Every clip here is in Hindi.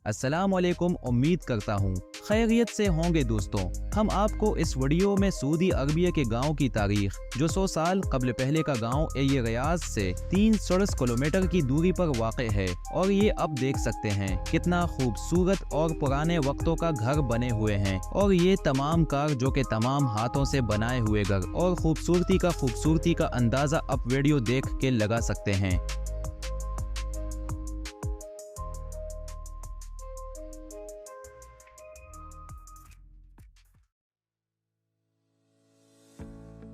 अस्सलाम वालेकुम। उम्मीद करता हूँ खैरियत से होंगे दोस्तों। हम आपको इस वीडियो में सऊदी अरबिया के गांव की तारीख, जो 100 साल कबल पहले का गांव ये रियाद से 360 किलोमीटर की दूरी पर वाक़ है। और ये अब देख सकते हैं कितना खूबसूरत और पुराने वक्तों का घर बने हुए हैं। और ये तमाम कार जो के तमाम हाथों से बनाए हुए घर और खूबसूरती का अंदाजा अब वीडियो देख के लगा सकते हैं।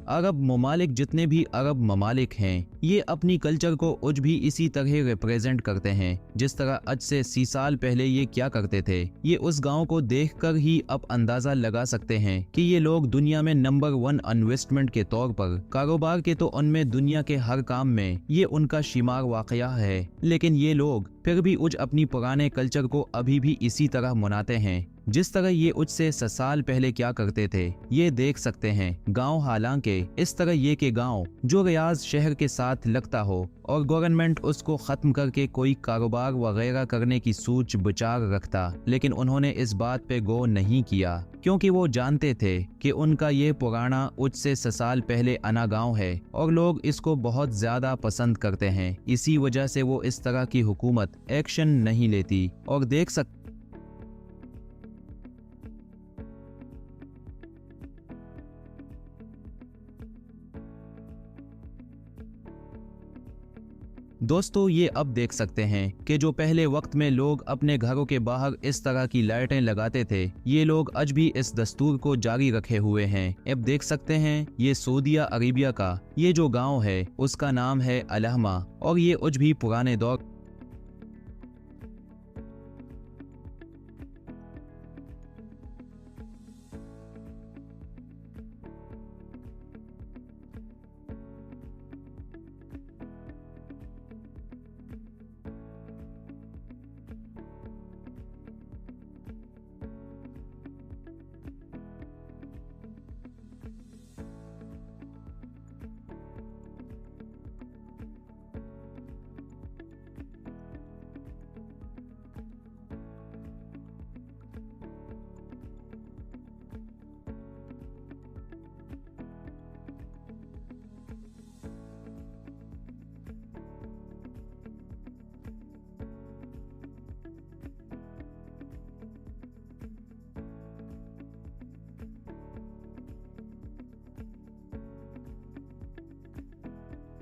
अरब ममालिक, जितने भी अरब ममालिक हैं, ये अपनी कल्चर को आज भी इसी तरह रिप्रेजेंट करते हैं जिस तरह आज से 30 साल पहले ये क्या करते थे। ये उस गांव को देखकर ही अब अंदाजा लगा सकते हैं कि ये लोग दुनिया में नंबर 1 इन्वेस्टमेंट के तौर पर, कारोबार के तो उनमें दुनिया के हर काम में ये उनका शुमार वाकया है। लेकिन ये लोग फिर भी उज अपनी पुराने कल्चर को अभी भी इसी तरह मनाते हैं जिस तरह ये उज से 100 साल पहले क्या करते थे। ये देख सकते हैं गांव, हालांकि इस तरह ये के गांव जो रियाद शहर के साथ लगता हो और गवर्नमेंट उसको खत्म करके कोई कारोबार वगैरह करने की सोच विचार रखता, लेकिन उन्होंने इस बात पे गौर नहीं किया क्योंकि वो जानते थे कि उनका ये पुराना उज से 100 साल पहले अना गांव है और लोग इसको बहुत ज्यादा पसंद करते हैं। इसी वजह से वो इस तरह की हुकूमत एक्शन नहीं लेती। और देख सकते दोस्तों, ये अब देख सकते हैं कि जो पहले वक्त में लोग अपने घरों के बाहर इस तरह की लाइटें लगाते थे, ये लोग आज भी इस दस्तूर को जारी रखे हुए हैं। अब देख सकते हैं ये सऊदी अरबिया का ये जो गांव है उसका नाम है अलहमा और ये आज भी पुराने दौर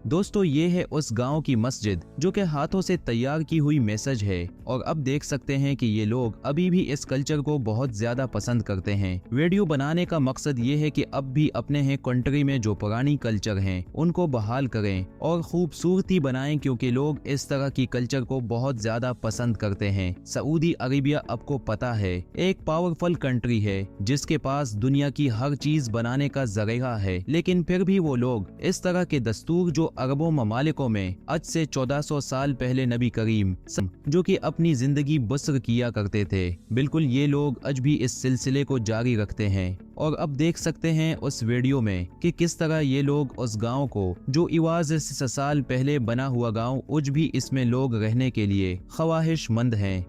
दोस्तों, ये है उस गांव की मस्जिद जो कि हाथों से तैयार की हुई मैसेज है। और अब देख सकते हैं कि ये लोग अभी भी इस कल्चर को बहुत ज्यादा पसंद करते हैं। वीडियो बनाने का मकसद ये है कि अब भी अपने हैं कंट्री में जो पुरानी कल्चर हैं उनको बहाल करें और खूबसूरती बनाएं, क्योंकि लोग इस तरह की कल्चर को बहुत ज्यादा पसंद करते हैं। सऊदी अरबिया आपको पता है एक पावरफुल कंट्री है जिसके पास दुनिया की हर चीज बनाने का जरिया है, लेकिन फिर भी वो लोग इस तरह के दस्तूर जो अरबों ममालिकों में आज से 1400 साल पहले नबी करीम जो कि अपनी जिंदगी बसर किया करते थे, बिल्कुल ये लोग आज भी इस सिलसिले को जारी रखते हैं। और अब देख सकते हैं उस वीडियो में कि किस तरह ये लोग उस गांव को जो इवाज से 100 साल पहले बना हुआ गांव आज भी इसमें लोग रहने के लिए ख्वाहिशमंद हैं।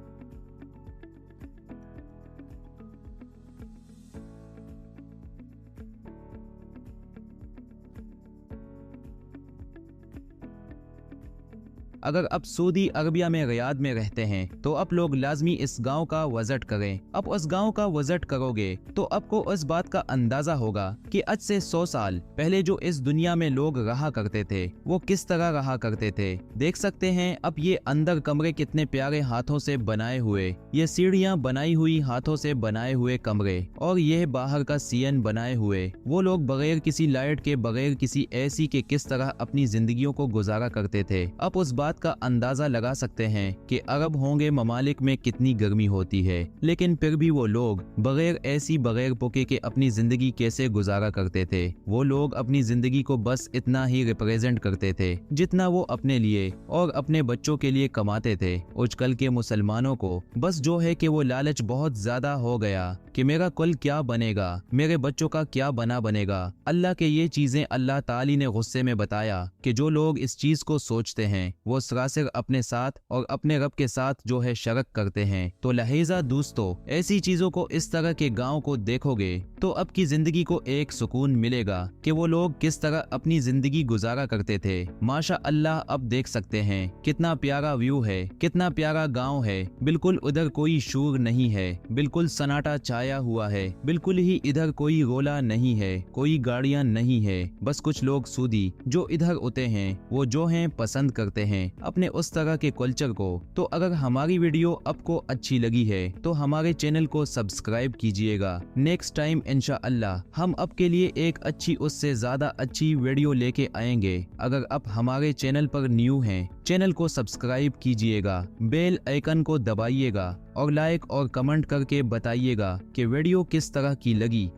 अगर आप सऊदी अरबिया में रियाद में रहते हैं तो आप लोग लाजमी इस गांव का विजिट करें। अब उस गांव का विजिट करोगे तो आपको इस बात का अंदाजा होगा कि आज से 100 साल पहले जो इस दुनिया में लोग रहा करते थे वो किस तरह रहा करते थे। देख सकते हैं अब ये अंदर कमरे कितने प्यारे हाथों से बनाए हुए, ये सीढ़ियां बनाई हुई हाथों से बनाए हुए कमरे, और यह बाहर का सीएन बनाए हुए। वो लोग बगैर किसी लाइट के, बगैर किसी एसी के किस तरह अपनी जिंदगियों को गुजारा करते थे। अब उस बात का अंदाजा लगा सकते हैं कि अरब होंगे ममालिक में कितनी गर्मी होती है, लेकिन फिर भी वो लोग बगैर एसी, बगैर पोके के अपनी जिंदगी कैसे गुजारा करते थे। वो लोग अपनी जिंदगी को बस इतना ही रिप्रेजेंट करते थे जितना वो अपने लिए और अपने बच्चों के लिए कमाते थे। आजकल के मुसलमानों को बस जो है कि वो लालच बहुत ज्यादा हो गया कि मेरा कल क्या बनेगा, मेरे बच्चों का क्या बनेगा। अल्लाह के ये चीजें अल्लाह ताली ने गुस्से में बताया कि जो लोग इस चीज को सोचते हैं वो सरासर अपने साथ और अपने रब के साथ जो है शरक करते हैं। तो लहजा दोस्तों, ऐसी चीजों को, इस तरह के गाँव को देखोगे तो आपकी जिंदगी को एक सुकून मिलेगा कि वो लोग किस तरह अपनी जिंदगी गुजारा करते थे। माशा अल्लाह, अब देख सकते हैं कितना प्यारा व्यू है, कितना प्यारा गांव है। बिल्कुल उधर कोई शोर नहीं है, बिल्कुल सन्नाटा छाया हुआ है, बिल्कुल ही इधर कोई रोला नहीं है, कोई गाड़ियां नहीं है। बस कुछ लोग सूदी जो इधर उते हैं वो जो हैं पसंद करते हैं अपने उस तरह के कल्चर को। तो अगर हमारी वीडियो आपको अच्छी लगी है तो हमारे चैनल को सब्सक्राइब कीजिएगा। नेक्स्ट टाइम इंशाअल्लाह हम आपके लिए एक अच्छी, उससे ज्यादा अच्छी वीडियो लेके आएंगे। अगर आप हमारे चैनल पर न्यू हैं, चैनल को सब्सक्राइब कीजिएगा, बेल आइकन को दबाइएगा और लाइक और कमेंट करके बताइएगा कि वीडियो किस तरह की लगी।